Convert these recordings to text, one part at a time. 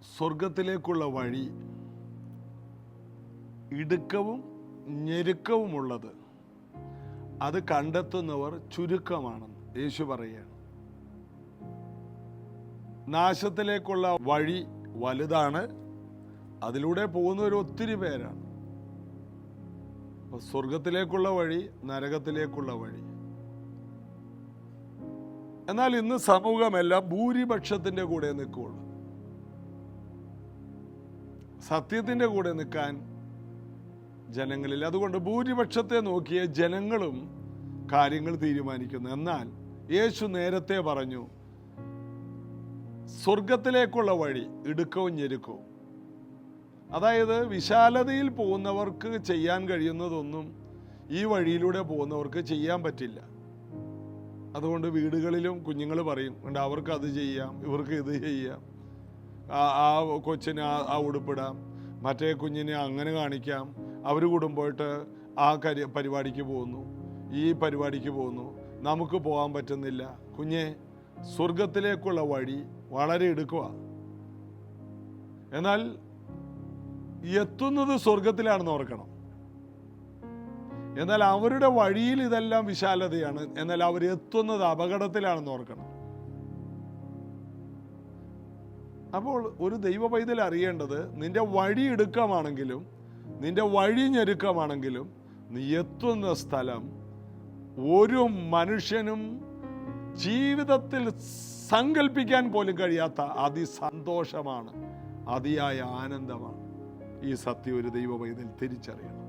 സ്വർഗത്തിലേക്കുള്ള വഴി ഇടുക്കവും ഞെരുക്കവുമുള്ളത്, അത് കണ്ടെത്തുന്നവർ ചുരുക്കമാണെന്ന് യേശു പറയുകയാണ്. നാശത്തിലേക്കുള്ള വഴി വലുതാണ്, അതിലൂടെ പോകുന്നവർ ഒത്തിരി പേരാണ്. സ്വർഗത്തിലേക്കുള്ള വഴി, നരകത്തിലേക്കുള്ള വഴി. എന്നാൽ ഇന്ന് സമൂഹമെല്ലാം ഭൂരിപക്ഷത്തിന്റെ കൂടെ നിൽക്കുകയുള്ളൂ. സത്യത്തിന്റെ കൂടെ നിൽക്കാൻ ജനങ്ങളിൽ. അതുകൊണ്ട് ഭൂരിപക്ഷത്തെ നോക്കിയ ജനങ്ങളും കാര്യങ്ങൾ തീരുമാനിക്കുന്നു. എന്നാൽ യേശു നേരത്തെ പറഞ്ഞു, സ്വർഗത്തിലേക്കുള്ള വഴി ഇടുക്കവും ഞെരുക്കവും. അതായത് വിശാലതയിൽ പോകുന്നവർക്ക് ചെയ്യാൻ കഴിയുന്നതൊന്നും ഈ വഴിയിലൂടെ പോകുന്നവർക്ക് ചെയ്യാൻ പറ്റില്ല. അതുകൊണ്ട് വീടുകളിലും കുഞ്ഞുങ്ങൾ പറയും, അവർക്ക് അത് ചെയ്യാം, ഇവർക്ക് ഇത് ചെയ്യാം, ആ കൊച്ചിന് ആ ഉടുപ്പിടാം, മറ്റേ കുഞ്ഞിനെ അങ്ങനെ കാണിക്കാം, അവർ കൂടുമ്പോയിട്ട് ആ പരിപാടിക്ക് പോകുന്നു, ഈ പരിപാടിക്ക് പോകുന്നു, നമുക്ക് പോകാൻ പറ്റുന്നില്ല. കുഞ്ഞെ, സ്വർഗത്തിലേക്കുള്ള വഴി വളരെ ഇടുക്കുക. എന്നാൽ എത്തുന്നത് സ്വർഗത്തിലാണെന്ന് ഓർക്കണം. എന്നാൽ അവരുടെ വഴിയിൽ ഇതെല്ലാം വിശാലതയാണ്, എന്നാൽ അവരെത്തുന്നത് അപകടത്തിലാണെന്ന് ഓർക്കണം. അപ്പോൾ ഒരു ദൈവ പൈതൽ അറിയേണ്ടത്, നിന്റെ വഴി ഇടുക്കമാണെങ്കിലും നിന്റെ വഴി ഞെരുക്കമാണെങ്കിലും നീ എത്തുന്ന സ്ഥലം ഒരു മനുഷ്യനും ജീവിതത്തിൽ സങ്കല്പിക്കാൻ പോലും കഴിയാത്ത അതിസന്തോഷമാണ്, അതിയായ ആനന്ദമാണ്. ഈ സത്യം ഒരു ദൈവ പൈതൽ തിരിച്ചറിയണം.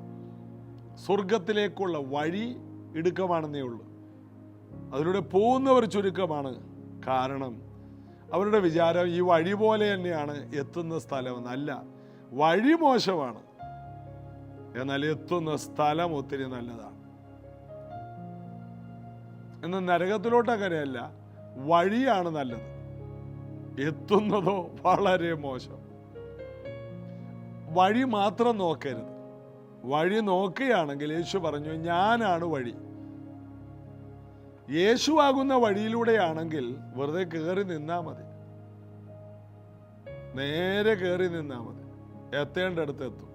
സ്വർഗത്തിലേക്കുള്ള വഴി ഇടുക്കമാണെന്നേ ഉള്ളൂ, അതിലൂടെ പോകുന്നവർ ചുരുക്കമാണ്. കാരണം അവരുടെ വിചാരം ഈ വഴി പോലെ തന്നെയാണ് എത്തുന്ന സ്ഥലമെന്നല്ല. വഴി മോശമാണ്, എന്നാൽ എത്തുന്ന സ്ഥലം ഒത്തിരി നല്ലതാണ്. എന്നാൽ നരകത്തിലോട്ട് അങ്ങനെയല്ല, വഴിയാണ് നല്ലത്, എത്തുന്നതോ വളരെ മോശം. വഴി മാത്രം നോക്കരുത്. വഴി നോക്കുകയാണെങ്കിൽ യേശു പറഞ്ഞു, ഞാനാണ് വഴി. യേശു ആകുന്ന വഴിയിലൂടെയാണെങ്കിൽ വെറുതെ കയറി നിന്നാ മതി, നേരെ കയറി നിന്നാ മതി, എത്തേണ്ടടുത്ത് എത്തും.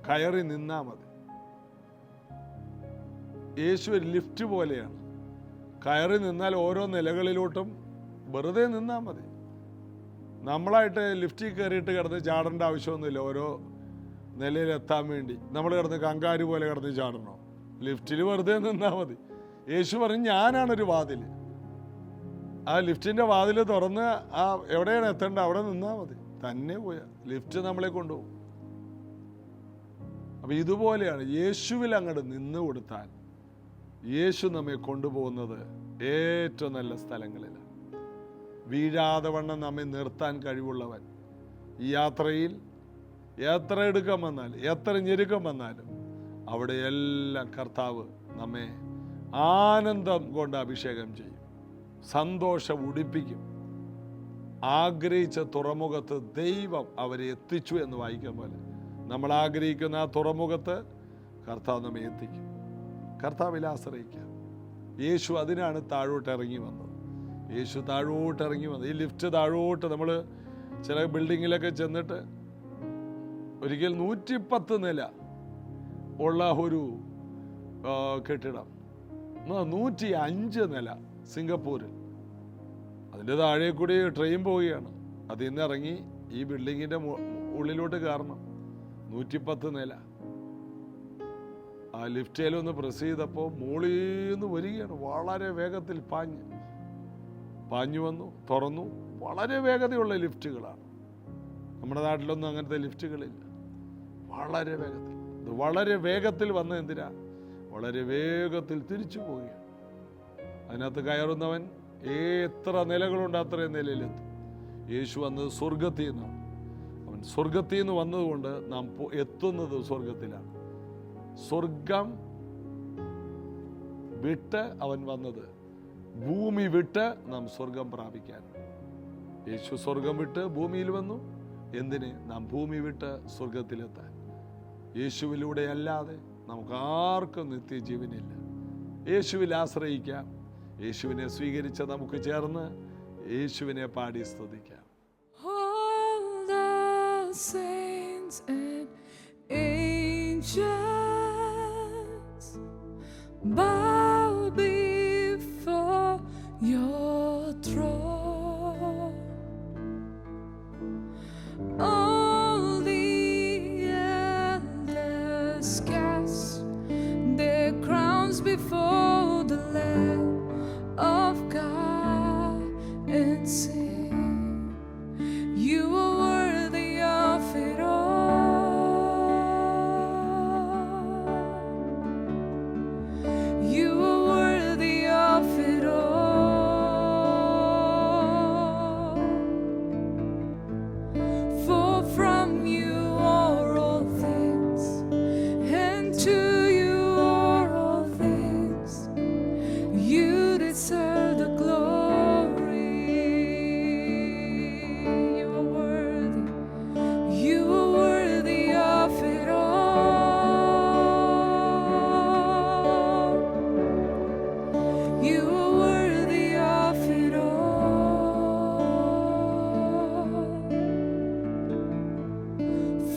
കയറി നിന്നാ മതി. യേശു ഒരു ലിഫ്റ്റ് പോലെയാണ്. കയറി നിന്നാൽ ഓരോ നിലകളിലോട്ടും വെറുതെ നിന്നാ മതി. നമ്മളായിട്ട് ലിഫ്റ്റിൽ കയറിയിട്ട് കിടന്ന് ചാടേണ്ട ആവശ്യമൊന്നുമില്ല. ഓരോ നിലയിലെത്താൻ വേണ്ടി നമ്മൾ കിടന്ന് കങ്കാരു പോലെ കിടന്ന് ചാടണോ? ലിഫ്റ്റിൽ വെറുതെ നിന്നാൽ മതി. യേശു പറഞ്ഞു, ഞാനാണൊരു വാതിൽ. ആ ലിഫ്റ്റിന്റെ വാതിൽ തുറന്ന് എവിടെയാണ് എത്തേണ്ടത് അവിടെ നിന്നാൽ മതി, തന്നെ പോയാ ലിഫ്റ്റ് നമ്മളെ കൊണ്ടുപോകും. അപ്പൊ ഇതുപോലെയാണ് യേശുവിൽ അങ്ങോട്ട് നിന്ന് കൊടുത്താൽ യേശു നമ്മെ കൊണ്ടുപോകുന്നത് ഏറ്റവും നല്ല സ്ഥലങ്ങളിലാണ്. വീഴാതെ വണ്ണം നമ്മെ നിർത്താൻ കഴിവുള്ളവൻ. ഈ യാത്രയിൽ എത്ര ഇടുക്കം വന്നാലും എത്ര ഞെരുക്കം വന്നാലും അവിടെയെല്ലാം കർത്താവ് നമ്മെ ആനന്ദം കൊണ്ട് അഭിഷേകം ചെയ്യും, സന്തോഷം ഉടിപ്പിക്കും. ആഗ്രഹിച്ച തുറമുഖത്ത് ദൈവം അവരെ എത്തിച്ചു എന്ന് വായിക്കാൻ പോലെ നമ്മൾ ആഗ്രഹിക്കുന്ന ആ തുറമുഖത്ത് കർത്താവ് നമ്മെ എത്തിക്കും. കർത്താവിൽ ആശ്രയിക്കാം. യേശു അതിനാണ് താഴോട്ട് ഇറങ്ങി വന്നത്. യേശു താഴോട്ട് ഇറങ്ങി വന്നത്. ഈ ലിഫ്റ്റ് താഴോട്ട് നമ്മൾ ചില ബിൽഡിങ്ങിലൊക്കെ ചെന്നിട്ട് ഒരിക്കൽ 110 നില ഉള്ള ഒരു കെട്ടിടം, 105 നില സിംഗപ്പൂരിൽ, അതിൻ്റെ താഴെ കൂടി ട്രെയിൻ പോവുകയാണ്. അതിൽ നിന്ന് ഇറങ്ങി ഈ ബിൽഡിങ്ങിൻ്റെ ഉള്ളിലോട്ട് കയറണം. 110 നില. ആ ലിഫ്റ്റിലൊന്ന് പ്രസ് ചെയ്തപ്പോൾ മുകളിൽ നിന്ന് വരികയാണ്. വളരെ വേഗത്തിൽ പാഞ്ഞു വന്നു, തുറന്നു. വളരെ വേഗതയുള്ള ലിഫ്റ്റുകളാണ്. നമ്മുടെ നാട്ടിലൊന്നും അങ്ങനത്തെ ലിഫ്റ്റുകളില്ല. വളരെ വേഗത്തിൽ, ഇത് വളരെ വേഗത്തിൽ വന്ന എന്തിനാ? വളരെ വേഗത്തിൽ തിരിച്ചു പോവുകയാണ്. അതിനകത്ത് കയറുന്നവൻ എത്ര നിലകളുണ്ട് അത്രയും നിലയിലെത്തും. യേശു വന്നത് സ്വർഗത്തിൽ നിന്നാണ്. അവൻ സ്വർഗത്തിൽ നിന്ന് വന്നതുകൊണ്ട് നാം എത്തുന്നത് സ്വർഗത്തിലാണ്. സ്വർഗം വിട്ട് അവൻ വന്നത്, ഭൂമി വിട്ട് നാം സ്വർഗം പ്രാപിക്കാൻ. യേശു സ്വർഗം വിട്ട് ഭൂമിയിൽ വന്നു. എന്തിന്? നാം ഭൂമി വിട്ട് സ്വർഗത്തിലെത്താൻ. യേശുവിലൂടെ അല്ലാതെ നമുക്ക് ആർക്കും നിത്യജീവനില്ല. യേശുവിൽ ആശ്രയിക്കാം. യേശുവിനെ സ്വീകരിച്ച നമുക്ക് ചേർന്ന് യേശുവിനെ പാടി സ്തുതിക്കാം. All the saints and angels bow before your throne. All the elders cast their crowns before the Lamb of God and sing, you are worthy of it all. You are worthy of it all. For from you are all things, and to you are all things. You deserve the glory. You are worthy. You are worthy of it all. You are worthy of it all.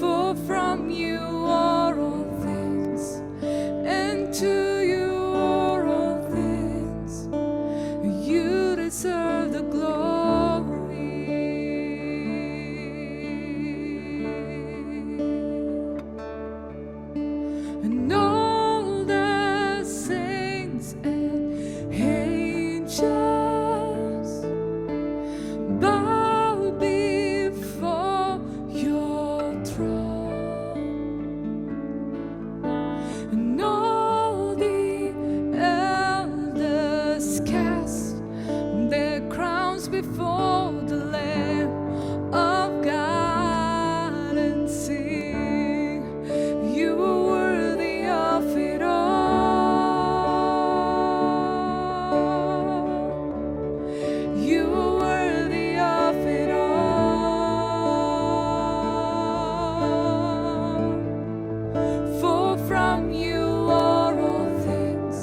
For from you are all things, and to you are all things. You deserve the glory. And all the saints and angels bow before your throne. And all the elders cast their crowns before the Lamb of God and sing, you are worthy of it all. You are worthy of it all. For from you are all things,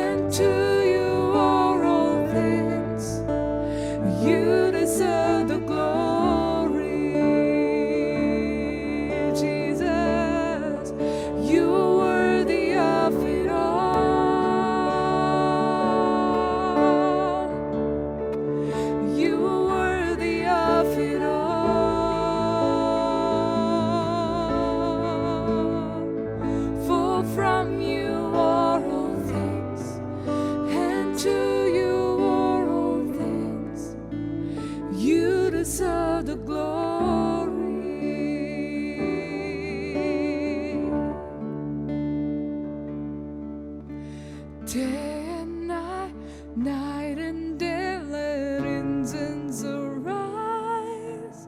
and to you are all things. You deserve the glory. Jesus, you are worthy of it all. You are worthy of it all. For from you are all things, and to you are all things. You deserve the glory. Day and night, night and day, let incense arise.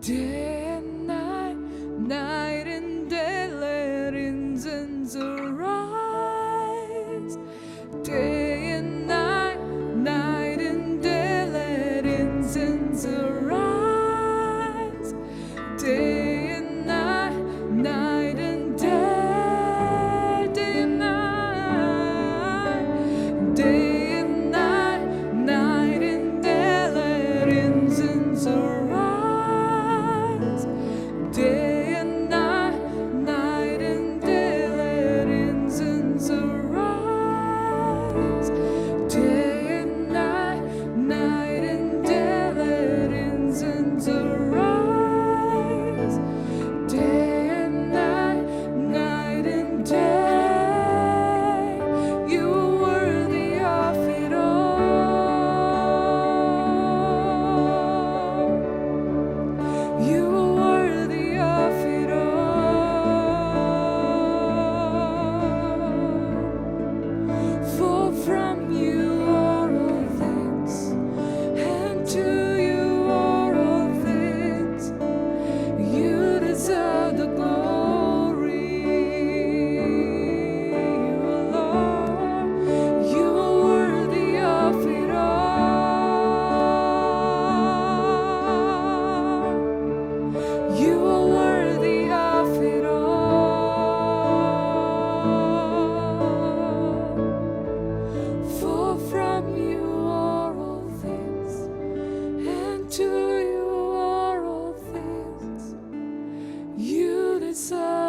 Day and night, night and day, let incense arise. Day and night, night and day, let incense arise. Day and night, night and day, day and night, day and night, night and day, let incense arise. Day and night, night and day, let incense arise. Day and night, night and day, let incense arise. Day and night, night and day, you are worthy of it all.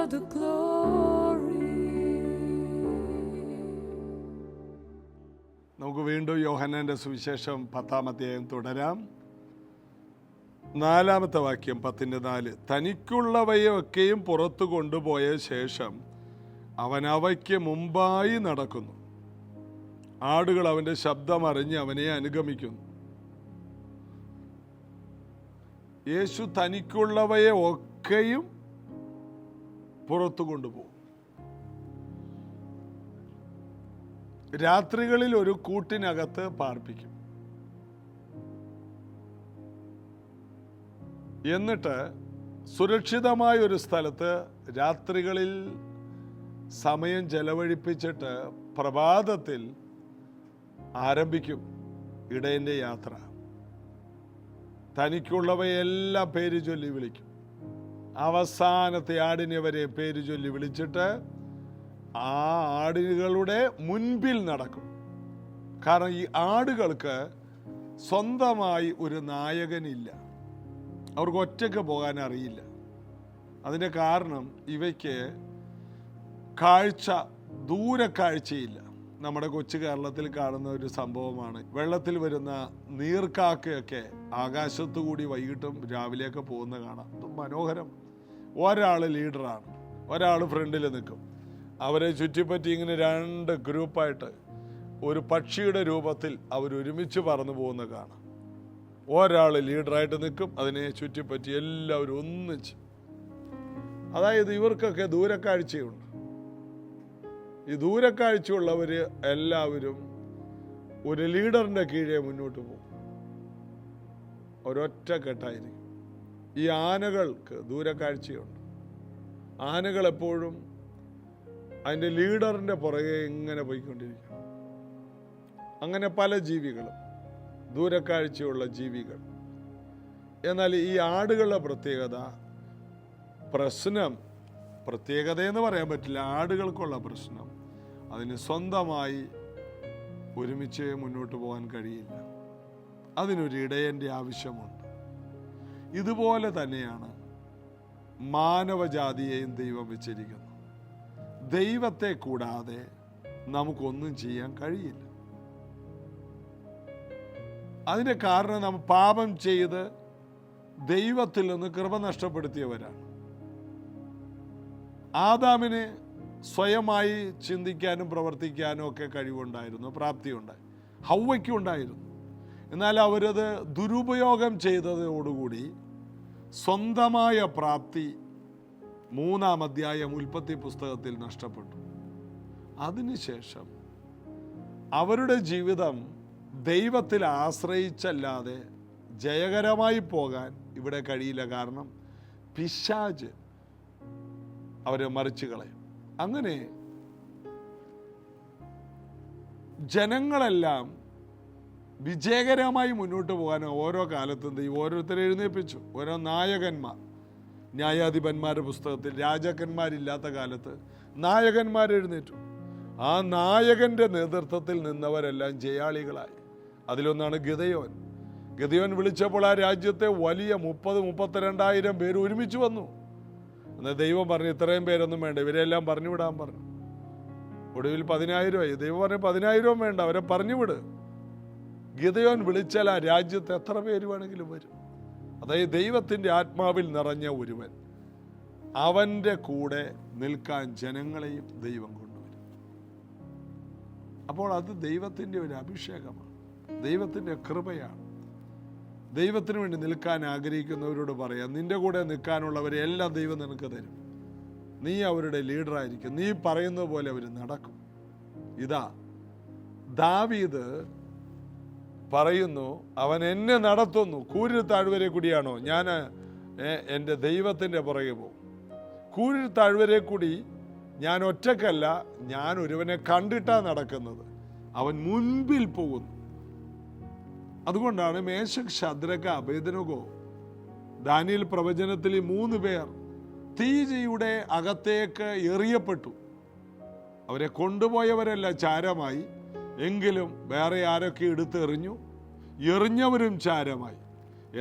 all the glory. നമുക്ക് വീണ്ടും യോഹന്നാന്റെ സുവിശേഷം 10-ാം അധ്യായം തുടരാം. 4-ാമത്തെ വാക്യം 10:4. തനിക്കുള്ളവയൊക്കെയും പുറത്തു കൊണ്ടുപോയ ശേഷം അവൻ അവയ്ക്ക് മുമ്പായി നടക്കുന്നു. ആടുകൾ അവൻ്റെ ശബ്ദം അറിഞ്ഞ് അവനെ അനുഗമിക്കുന്നു. യേശു തനിക്കുള്ളവയെ ഒക്കെയും പുറത്തു കൊണ്ടുപോകും. രാത്രികളിൽ ഒരു കൂട്ടിനകത്ത് പാർപ്പിക്കും. എന്നിട്ട് സുരക്ഷിതമായ ഒരു സ്ഥലത്ത് രാത്രികളിൽ സമയം ചെലവഴിപ്പിച്ചിട്ട് പ്രഭാതത്തിൽ ആരംഭിക്കും ഇടയൻ്റെ യാത്ര. തനിക്കുള്ളവയെല്ലാം പേര് ചൊല്ലി വിളിക്കും. അവസാനത്തെ ആടിനെ വരെ പേര് ചൊല്ലി വിളിച്ചിട്ട് ആ ആടുകളുടെ മുൻപിൽ നടക്കും. കാരണം ഈ ആടുകൾക്ക് സ്വന്തമായി ഒരു നായകനില്ല. അവർക്ക് ഒറ്റയ്ക്ക് പോകാൻ അറിയില്ല. അതിൻ്റെ കാരണം ഇവയ്ക്ക് ദൂരക്കാഴ്ചയില്ല. നമ്മുടെ കൊച്ചു കേരളത്തിൽ കാണുന്ന ഒരു സംഭവമാണ്. വെള്ളത്തിൽ വരുന്ന നീർക്കാക്കയൊക്കെ ആകാശത്തു കൂടി വൈകിട്ടും രാവിലെയൊക്കെ പോകുന്ന കാണാം. മനോഹരം. ഒരാൾ ലീഡറാണ്, ഒരാൾ ഫ്രണ്ടിൽ നിൽക്കും. അവരെ ചുറ്റിപ്പറ്റി ഇങ്ങനെ 2 ഗ്രൂപ്പായിട്ട് ഒരു പക്ഷിയുടെ രൂപത്തിൽ അവരൊരുമിച്ച് പറന്നു പോകുന്ന കാണാം. ഒരാൾ ലീഡറായിട്ട് നിൽക്കും, അതിനെ ചുറ്റിപ്പറ്റി എല്ലാവരും ഒന്നിച്ച്. അതായത് ഇവർക്കൊക്കെ ദൂരക്കാഴ്ചയുണ്ട്. ഈ ദൂരക്കാഴ്ചയുള്ളവർ എല്ലാവരും ഒരു ലീഡറിൻ്റെ കീഴേ മുന്നോട്ട് പോകും. ഒരൊറ്റ കെട്ടായിരിക്കും. ഈ ആനകൾക്ക് ദൂരക്കാഴ്ചയുണ്ട്. ആനകൾ എപ്പോഴും അതിൻ്റെ ലീഡറിൻ്റെ പുറകെ ഇങ്ങനെ പോയിക്കൊണ്ടിരിക്കും. അങ്ങനെ പല ജീവികളും ദൂരക്കാഴ്ചയുള്ള ജീവികൾ. എന്നാൽ ഈ ആടുകളുടെ പ്രത്യേകതയെന്ന് പറയാൻ പറ്റില്ല. ആടുകൾക്കുള്ള പ്രശ്നം അതിന് സ്വന്തമായി ഒരുമിച്ച് മുന്നോട്ട് പോകാൻ കഴിയില്ല. അതിനൊരു ഇടയൻ്റെ ആവശ്യമുണ്ട്. ഇതുപോലെ തന്നെയാണ് മാനവജാതിയെയും ദൈവം വെച്ചിരിക്കുന്നത്. ദൈവത്തെ കൂടാതെ നമുക്കൊന്നും ചെയ്യാൻ കഴിയില്ല. അതിൻ്റെ കാരണം നാം പാപം ചെയ്ത് ദൈവത്തിൽ നിന്ന് കൃപ നഷ്ടപ്പെടുത്തിയവരാണ്. ആദാമിന് സ്വയമായി ചിന്തിക്കാനും പ്രവർത്തിക്കാനും ഒക്കെ കഴിവുണ്ടായിരുന്നു, പ്രാപ്തിയുണ്ടായി. ഹൗവയ്ക്കും ഉണ്ടായിരുന്നു. എന്നാൽ അവരത് ദുരുപയോഗം ചെയ്തതോടുകൂടി സ്വന്തമായ പ്രാപ്തി 3-ാം അധ്യായം ഉൽപ്പത്തി പുസ്തകത്തിൽ നഷ്ടപ്പെട്ടു. അതിനുശേഷം അവരുടെ ജീവിതം ദൈവത്തിൽ ആശ്രയിച്ചല്ലാതെ ജയകരമായി പോകാൻ ഇവിടെ കഴിയില്ല. കാരണം പിശാച് അവരെ മറിച്ചു കളയും. അങ്ങനെ ജനങ്ങളെല്ലാം വിജയകരമായി മുന്നോട്ട് പോകാൻ ഓരോ കാലത്തും ദൈവം ഓരോരുത്തരെ എഴുന്നേൽപ്പിച്ചു. ഓരോ നായകന്മാർ. ന്യായാധിപന്മാരുടെ പുസ്തകത്തിൽ രാജാക്കന്മാരില്ലാത്ത കാലത്ത് നായകന്മാർ എഴുന്നേറ്റു. ആ നായകൻ്റെ നേതൃത്വത്തിൽ നിന്നവരെല്ലാം ജയാളികളായി. അതിലൊന്നാണ് ഗിദെയോൻ. ഗിദെയോൻ വിളിച്ചപ്പോൾ ആ രാജ്യത്തെ വലിയ 30,000-32,000 പേര് ഒരുമിച്ച് വന്നു. എന്നാൽ ദൈവം പറഞ്ഞു ഇത്രയും പേരൊന്നും വേണ്ട, ഇവരെല്ലാം പറഞ്ഞു വിടാൻ പറഞ്ഞു. ഒടുവിൽ 10,000 ദൈവം പറഞ്ഞു 10,000 വേണ്ട, അവരെ പറഞ്ഞു വിട്. ഗിദെയോൻ വിളിച്ചാൽ ആ രാജ്യത്ത് എത്ര പേര് വേണമെങ്കിലും വരും. അതായത് ദൈവത്തിൻ്റെ ആത്മാവിൽ നിറഞ്ഞ ഒരുവൻ, അവൻ്റെ കൂടെ നിൽക്കാൻ ജനങ്ങളെയും ദൈവം കൊണ്ടുവരും. അപ്പോൾ അത് ദൈവത്തിൻ്റെ ഒരു അഭിഷേകമാണ്, ദൈവത്തിൻ്റെ കൃപയാണ്. ദൈവത്തിന് വേണ്ടി നിൽക്കാൻ ആഗ്രഹിക്കുന്നവരോട് പറയാം, നിന്റെ കൂടെ നിൽക്കാനുള്ളവരെ എല്ലാം ദൈവം നിനക്ക് തരും. നീ അവരുടെ ലീഡറായിരിക്കും. നീ പറയുന്നത് പോലെ അവർ നടക്കും. ഇതാ ദാവീദ് പറയുന്നു, അവൻ എന്നെ നടത്തുന്നു. കൂരിൽ താഴ്വരെ കൂടിയാണോ ഞാൻ എൻ്റെ ദൈവത്തിൻ്റെ പുറകെ പോകും. കൂരിൽ താഴ്വരെ കൂടി ഞാൻ ഒറ്റക്കല്ല, ഞാൻ ഒരുവനെ കണ്ടിട്ടാണ് നടക്കുന്നത്. അവൻ മുൻപിൽ പോകുന്നു. അതുകൊണ്ടാണ് മേശക്, ശദ്രക, അബേദ്നെഗോ, ദാനിയേൽ പ്രവചനത്തിൽ 3 പേർ തീയുടെ അകത്തേക്ക് എറിയപ്പെട്ടു. അവരെ കൊണ്ടുപോയവരല്ല ചാരമായി, എങ്കിലും വേറെ ആരൊക്കെ എടുത്തെറിഞ്ഞു, എറിഞ്ഞവരും ചാരമായി.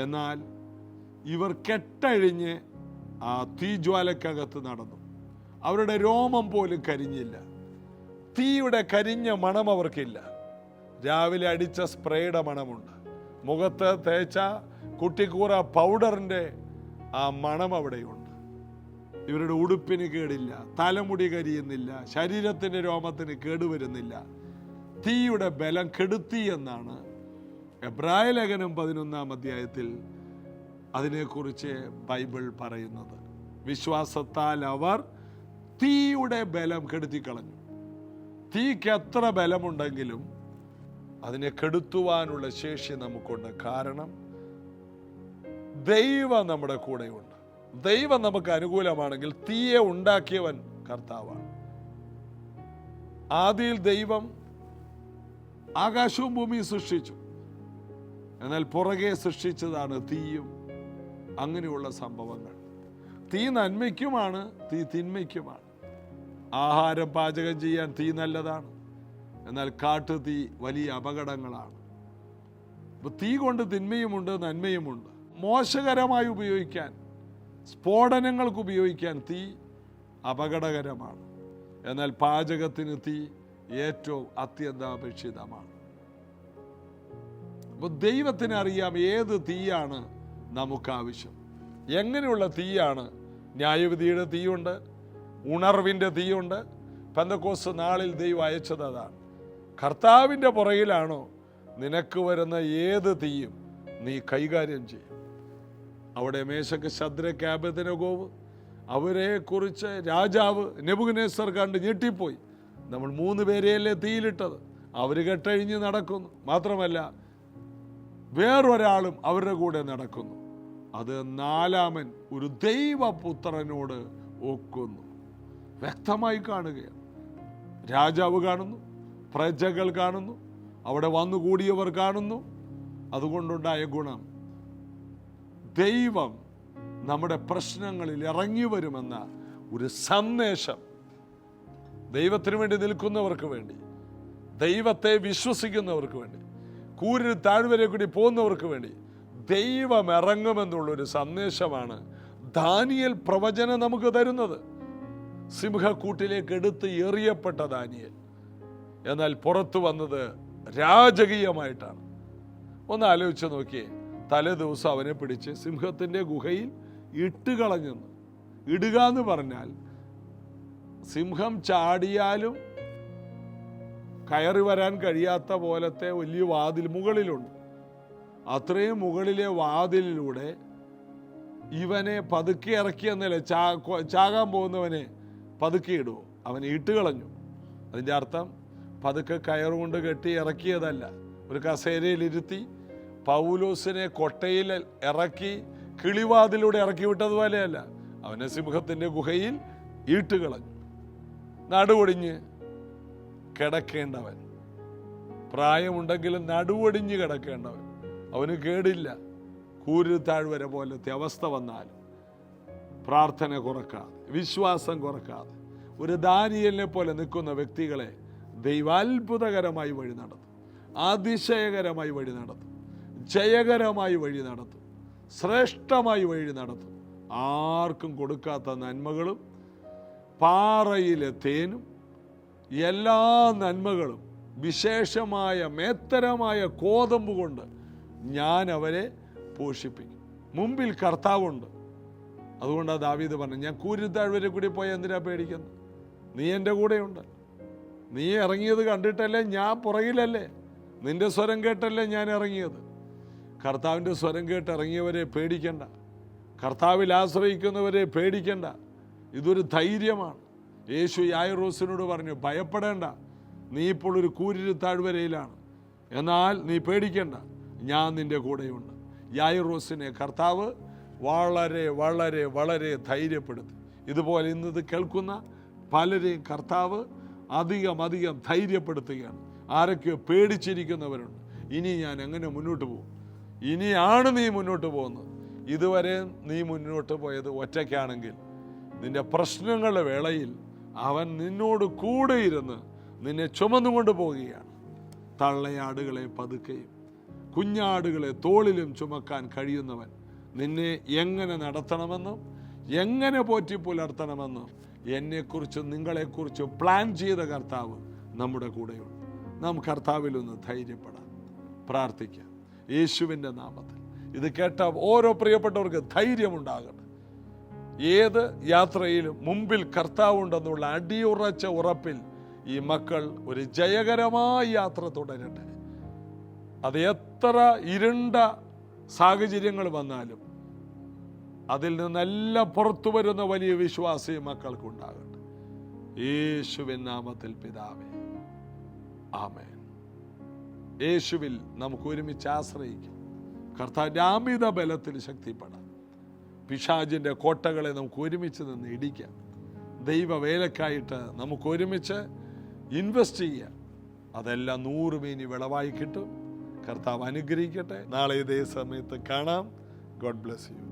എന്നാൽ ഇവർ കെട്ടഴിഞ്ഞ് ആ തീജ്വാലക്കകത്ത് നടന്നു. അവരുടെ രോമം പോലും കരിഞ്ഞില്ല. തീയുടെ കരിഞ്ഞ മണം അവർക്കില്ല. രാവിലെ അടിച്ച സ്പ്രേയുടെ മണമുണ്ട്. മുഖത്ത് തേച്ച കുട്ടിക്കൂറ പൗഡറിൻ്റെ ആ മണം അവിടെയുണ്ട്. ഇവരുടെ ഉടുപ്പിന് കേടില്ല, തലമുടി കരിയുന്നില്ല, ശരീരത്തിൻ്റെ രോമത്തിന് കേടുവരുന്നില്ല. തീയുടെ ബലം കെടുത്തി എന്നാണ് എബ്രായ ലേഖനം 11-ാം അധ്യായത്തിൽ അതിനെക്കുറിച്ച് ബൈബിൾ പറയുന്നത്. വിശ്വാസത്താൽ അവർ തീയുടെ ബലം കെടുത്തിക്കളഞ്ഞു. തീക്ക് എത്ര ബലമുണ്ടെങ്കിലും അതിനെ കെടുത്തുവാനുള്ള ശേഷി നമുക്കുണ്ട്. കാരണം ദൈവം നമ്മുടെ കൂടെയുണ്ട്. ദൈവം നമുക്ക് അനുകൂലമാണെങ്കിൽ തീയെ ഉണ്ടാക്കിയവൻ കർത്താവാണ്. ആദിയിൽ ദൈവം ആകാശവും ഭൂമിയും സൃഷ്ടിച്ചു. എന്നാൽ പുറകെ സൃഷ്ടിച്ചതാണ് തീയും അങ്ങനെയുള്ള സംഭവങ്ങൾ. തീ നന്മയ്ക്കുമാണ്, തീ തിന്മയ്ക്കുമാണ്. ആഹാരം പാചകം ചെയ്യാൻ തീ നല്ലതാണ്. എന്നാൽ കാട്ടുതീ വലിയ അപകടങ്ങളാണ്. തീ കൊണ്ട് തിന്മയുമുണ്ട്, നന്മയുമുണ്ട്. മോശകരമായി ഉപയോഗിക്കാൻ, സ്ഫോടനങ്ങൾക്ക് ഉപയോഗിക്കാൻ തീ അപകടകരമാണ്. എന്നാൽ പാചകത്തിന് തീ ഏറ്റവും അത്യന്താപേക്ഷിതമാണ്. അപ്പോൾ ദൈവത്തിന് അറിയാം ഏത് തീയാണ് നമുക്ക് ആവശ്യം. എങ്ങനെയുള്ള തീയാണ്? ന്യായവിധിയുടെ തീയുണ്ട്, ഉണർവിൻ്റെ തീയുണ്ട്. പെന്തക്കോസ്ത് നാളിൽ ദൈവം അയച്ചത് അതാണ്. കർത്താവിൻ്റെ പുറകിലാണോ നിനക്ക് വരുന്ന ഏത് തീയും നീ കൈകാര്യം ചെയ്യും. അവിടെ മേശക്ക് ശദ്രക്ക് അബേദ്നെഗോവ്, അവരെ കുറിച്ച് രാജാവ് നെബൂഖദ്നേസർ കണ്ട് ഞെട്ടിപ്പോയി. നമ്മൾ 3 പേരെയല്ലേ തീയിലിട്ടത്, അവർ കെട്ടഴിഞ്ഞ് നടക്കുന്നു. മാത്രമല്ല വേറൊരാളും അവരുടെ കൂടെ നടക്കുന്നു. അത് 4-ാമൻ ഒരു ദൈവപുത്രനോട് ഒക്കുന്നു. വ്യക്തമായി കാണുകയാണ്. രാജാവ് കാണുന്നു, പ്രജകൾ കാണുന്നു, അവിടെ വന്നുകൂടിയവർ കാണുന്നു. അതുകൊണ്ടുണ്ടായ ഗുണം, ദൈവം നമ്മുടെ പ്രശ്നങ്ങളിൽ ഇറങ്ങി വരുമെന്ന ഒരു സന്ദേശം ദൈവത്തിന് വേണ്ടി നിൽക്കുന്നവർക്ക് വേണ്ടി, ദൈവത്തെ വിശ്വസിക്കുന്നവർക്ക് വേണ്ടി, കൂരിൽ താഴ്വരെ കൂടി പോകുന്നവർക്ക് വേണ്ടി ദൈവം ഇറങ്ങുമെന്നുള്ളൊരു സന്ദേശമാണ് ദാനിയേൽ പ്രവചനം നമുക്ക് തരുന്നത്. സിംഹക്കൂട്ടിലേക്ക് എടുത്ത് എറിയപ്പെട്ട ദാനിയേൽ, എന്നാൽ പുറത്തു വന്നത് രാജകീയമായിട്ടാണ്. ഒന്ന് ആലോചിച്ച് നോക്കിയേ. തലേ ദിവസം അവനെ പിടിച്ച് സിംഹത്തിൻ്റെ ഗുഹയിൽ ഇട്ടുകളഞ്ഞെന്ന്. ഇടുക എന്ന് പറഞ്ഞാൽ സിംഹം ചാടിയാലും കയറി വരാൻ കഴിയാത്ത പോലത്തെ വലിയ വാതിൽ മുകളിലുണ്ട്. അത്രയും മുകളിലെ വാതിലിലൂടെ ഇവനെ പതുക്കെ ഇറക്കിയെന്നല്ലേ, ചാകാൻ പോകുന്നവനെ പതുക്കെ ഇടുവോ? അവനെ ഇട്ടുകളഞ്ഞു. അതിൻ്റെ അർത്ഥം പതുക്കെ കയറുകൊണ്ട് കെട്ടി ഇറക്കിയതല്ല. ഒരു കസേരയിലിരുത്തി പൗലോസിനെ കൊട്ടയിൽ ഇറക്കി കിളിവാതിലൂടെ ഇറക്കി വിട്ടതുപോലെയല്ല. അവനെ സിംഹത്തിൻ്റെ ഗുഹയിൽ ഇട്ടുകളഞ്ഞു. നടുവൊടിഞ്ഞ് കിടക്കേണ്ടവൻ, പ്രായമുണ്ടെങ്കിലും നടുവൊടിഞ്ഞ് കിടക്കേണ്ടവൻ, അവന് കേടില്ല. കൂരിൽ താഴ്വര പോലത്തെ അവസ്ഥ വന്നാലും പ്രാർത്ഥന കുറക്കാതെ, വിശ്വാസം കുറക്കാതെ ഒരു ദാനിയേലിനെ പോലെ നിൽക്കുന്ന വ്യക്തികളെ ദൈവാത്ഭുതകരമായി വഴി നടത്തും, അതിശയകരമായി വഴി നടത്തും, ജയകരമായി വഴി നടത്തും, ശ്രേഷ്ഠമായി വഴി നടത്തും. ആർക്കും കൊടുക്കാത്ത നന്മകളും പാറയിലെ തേനും എല്ലാ നന്മകളും വിശേഷമായ മേത്തരമായ കോതമ്പ് കൊണ്ട് ഞാൻ അവരെ പോഷിപ്പിക്കും. മുമ്പിൽ കർത്താവുണ്ട്. അതുകൊണ്ടാണ് ദാവീദ് പറഞ്ഞു, ഞാൻ കൂരിൽ താഴ്വരെ കൂടി പോയി എന്തിനാ പേടിക്കുന്നത്? നീ എൻ്റെ കൂടെയുണ്ട്. നീ ഇറങ്ങിയത് കണ്ടിട്ടല്ലേ, ഞാൻ പുറകിലല്ലേ. നിന്റെ സ്വരം കേട്ടല്ലേ ഞാൻ ഇറങ്ങിയത്. കർത്താവിൻ്റെ സ്വരം കേട്ട് ഇറങ്ങിയവരെ പേടിക്കണ്ട. കർത്താവിൽ ആശ്രയിക്കുന്നവരെ പേടിക്കണ്ട. ഇതൊരു ധൈര്യമാണ്. യേശു യായിറോസിനോട് പറഞ്ഞു, ഭയപ്പെടേണ്ട, നീ ഇപ്പോൾ ഒരു കൂരിൽ താഴ്വരയിലാണ്, എന്നാൽ നീ പേടിക്കണ്ട, ഞാൻ നിൻ്റെ കൂടെയുണ്ട്. യായിറോസിനെ കർത്താവ് വളരെ വളരെ വളരെ ധൈര്യപ്പെടുത്തി. ഇതുപോലെ ഇന്നത് കേൾക്കുന്ന പലരെയും കർത്താവ് അധികം ധൈര്യപ്പെടുത്തുകയാണ്. ആരൊക്കെയോ പേടിച്ചിരിക്കുന്നവരുണ്ട്. ഇനി ഞാൻ എങ്ങനെ മുന്നോട്ട് പോകും? ഇനിയാണ് നീ മുന്നോട്ട് പോകുന്നത്. ഇതുവരെ നീ മുന്നോട്ട് പോയത് ഒറ്റയ്ക്കാണെങ്കിൽ നിന്റെ പ്രശ്നങ്ങളുടെ വേളയിൽ അവൻ നിന്നോട് കൂടെ ഇരുന്ന് നിന്നെ ചുമന്നുകൊണ്ട് പോവുകയാണ്. തള്ളയാടുകളെ പതുക്കെയും കുഞ്ഞാടുകളെ തോളിലും ചുമക്കാൻ കഴിയുന്നവൻ നിന്നെ എങ്ങനെ നടത്തണമെന്നും എങ്ങനെ പോറ്റി പുലർത്തണമെന്നും എന്നെക്കുറിച്ചും നിങ്ങളെക്കുറിച്ചും പ്ലാൻ ചെയ്ത കർത്താവ് നമ്മുടെ കൂടെയുണ്ട്. നാം കർത്താവിലൊന്ന് ധൈര്യപ്പെടാം, പ്രാർത്ഥിക്കാം യേശുവിൻ്റെ നാമത്തിൽ. ഇത് കേട്ട ഓരോ പ്രിയപ്പെട്ടവർക്ക് ധൈര്യമുണ്ടാകട്ടെ. ഏത് യാത്രയിലും മുമ്പിൽ കർത്താവുണ്ടെന്നുള്ള അടിയുറച്ച ഉറപ്പിൽ ഈ മക്കൾ ഒരു ജയകരമായ യാത്ര തുടരട്ടെ. അത് എത്ര ഇരുണ്ട സാഹചര്യങ്ങൾ വന്നാലും അതിൽ നിന്നെല്ലാം പുറത്തു വരുന്ന വലിയ വിശ്വാസം മക്കൾക്കുണ്ടാകട്ടെ. യേശുവിൻ നാമത്തിൽ പിതാവേ, ആമേൻ. യേശുവിൽ നമുക്ക് ഒരുമിച്ച് ആശ്രയിക്കാം. കർത്താവിൻ്റെ അമിത ബലത്തിൽ ശക്തിപ്പെടാം. പിശാചിൻ്റെ കോട്ടകളെ നമുക്ക് ഒരുമിച്ച് നിന്ന് ഇടിക്കാം. ദൈവവേലക്കായിട്ട് നമുക്ക് ഒരുമിച്ച് ഇൻവെസ്റ്റ് ചെയ്യാം. അതെല്ലാം 100 മേനി വിളവായി കിട്ടും. കർത്താവ് അനുഗ്രഹിക്കട്ടെ. നാളെ ഇതേ സമയത്ത് കാണാം. God bless you.